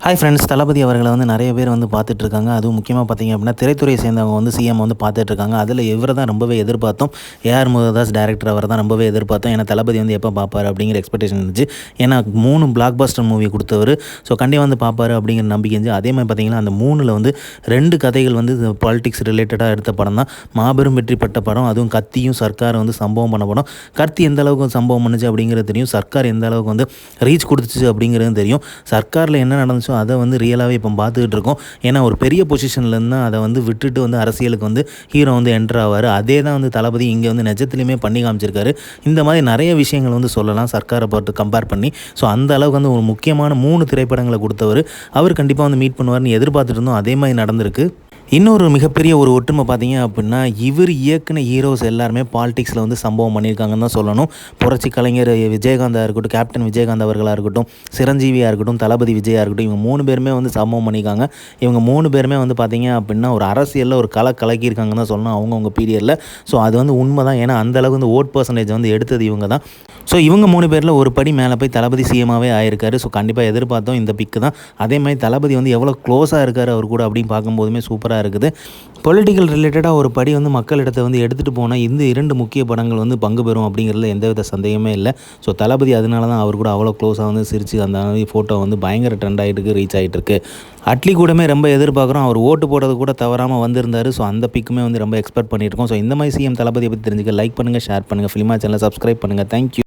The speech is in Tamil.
ஹாய் ஃப்ரெண்ட்ஸ், தளபதி அவர்களை வந்து நிறைய பேர் வந்து பார்த்துட்ருக்காங்க. அதுவும் முக்கியமாக பார்த்தீங்க அப்படின்னா திரைத்துறையை சேர்ந்தவங்க வந்து சிஎம் வந்து பார்த்துட்ருக்காங்க. அதில் இவரை தான் ரொம்பவே எதிர்பார்த்தோம். ஏஆர் முருகதாஸ் டேரக்டர் அவரை தான் ரொம்பவே எதிர்பார்த்தோம். ஏன்னா தளபதி வந்து எப்போ பார்ப்பார் அப்படிங்கிற எக்ஸ்பெக்டேஷன் இருந்துச்சு. ஏன்னா 3 பிளாக் பஸ்டர் மூவி கொடுத்தவர். ஸோ கண்டிப்பாக வந்து பார்ப்பார் அப்படிங்கிற நம்பிக்கை இருந்துச்சு. அதே மாதிரி பார்த்தீங்கன்னா அந்த 3ல் வந்து 2 கதைகள் வந்து பாலிடிக்ஸ் ரிலேட்டடாக எடுத்த படம் தான். மாபெரும் வெற்றி பெற்ற படம். அதுவும் கத்தியும் சர்க்கார் வந்து சம்பவம் பண்ண படம். கத்தி எந்த அளவுக்கு சம்பவம் பண்ணுச்சு அப்படிங்கிறது தெரியும். சர்க்கார் எந்த அளவுக்கு வந்து ரீச் கொடுத்துச்சு அப்படிங்கிறது தெரியும். சர்க்காரில் என்ன நடந்துச்சோ அதை வந்து ரியலாகவே இப்போ பார்த்துக்கிட்டு இருக்கோம். ஏன்னா ஒரு பெரிய பொசிஷன்லேருந்து தான் அதை வந்து விட்டுட்டு வந்து அரசியலுக்கு வந்து ஹீரோ வந்து என்ட்ரு ஆவார். அதே தான் வந்து தளபதி இங்கே வந்து நிஜத்துலையுமே பண்ணி காமிச்சிருக்காரு. இந்த மாதிரி நிறைய விஷயங்கள் வந்து சொல்லலாம் சர்க்காரை பார்த்து கம்பேர் பண்ணி. ஸோ அந்த அளவுக்கு வந்து ஒரு முக்கியமான 3 திரைப்படங்களை கொடுத்தவர். அவர் கண்டிப்பாக வந்து மீட் பண்ணுவார்னு எதிர்பார்த்துட்டு இருந்தோம். அதே மாதிரி நடந்திருக்கு. இன்னொரு மிகப்பெரிய ஒரு ஒற்றுமை பார்த்தீங்க அப்படின்னா, இவர் இயக்குன ஹீரோஸ் எல்லாருமே பாலிடிக்ஸில் வந்து சம்பவம் பண்ணியிருக்காங்கன்னு தான் சொல்லணும். புரட்சி கலைஞர் விஜயகாந்தாக இருக்கட்டும், கேப்டன் விஜயகாந்த் அவர்களாக இருக்கட்டும், சிரஞ்சீவியாக இருக்கட்டும், தளபதி விஜயாக இருக்கட்டும், இவங்க 3 பேருமே வந்து சம்பவம் பண்ணியிருக்காங்க. இவங்க 3 பேருமே வந்து பார்த்தீங்க அப்படின்னா ஒரு அரசியலில் ஒரு கலக்கியிருக்காங்கன்னு தான் சொல்லணும் அவங்கவுங்க பீரியடில். ஸோ அது வந்து உண்மை தான். ஏன்னா அந்தளவுக்கு வந்து ஓட் பர்சன்டேஜ் வந்து எடுத்தது இவங்க தான். ஸோ இவங்க 3 பேரில் ஒரு படி மேலே போய் தளபதி சிஎம்மாகவே ஆயிருக்காரு. ஸோ கண்டிப்பாக எதிர்பார்த்தோம் இந்த பிக்கு தான். அதே மாதிரி தளபதி வந்து எவ்வளோ க்ளோஸாக இருக்கார் அவர் கூட அப்படின்னு பார்க்கும்போதுமே சூப்பராக இருக்குது. பொலிட்டிக்கல் ரிலேட்டடாக ஒரு படி வந்து மக்களிடத்தை வந்து எடுத்துகிட்டு போனால் இந்த 2 முக்கிய படங்கள் வந்து பங்கு பெறும் அப்படிங்கிறதுல எந்தவித சந்தேகமே இல்லை. ஸோ தளபதி அதனால தான் அவர் கூட அவ்வளோ க்ளோஸாக வந்து சிரித்து அந்த ஃபோட்டோ வந்து பயங்கர ட்ரெண்ட் ஆகிட்டு ரீச் ஆகிட்டு இருக்கு. அட்லி கூடமே ரொம்ப எதிர்பார்க்குறோம். அவர் ஓட்டு போடுறது கூட தவறாமல் வந்திருந்தார். ஸோ அந்த பிக்குமே வந்து ரொம்ப எக்ஸ்பெக்ட் பண்ணியிருக்கோம். ஸோ இந்த மாதிரி சிஎம் தளபதியை பற்றி தெரிஞ்சுக்க லைக் பண்ணுங்கள், ஷேர் பண்ணுங்கள், ஃபிலிமா சேனலை சப்ஸ்கிரைப் பண்ணுங்கள். தேங்க்யூ.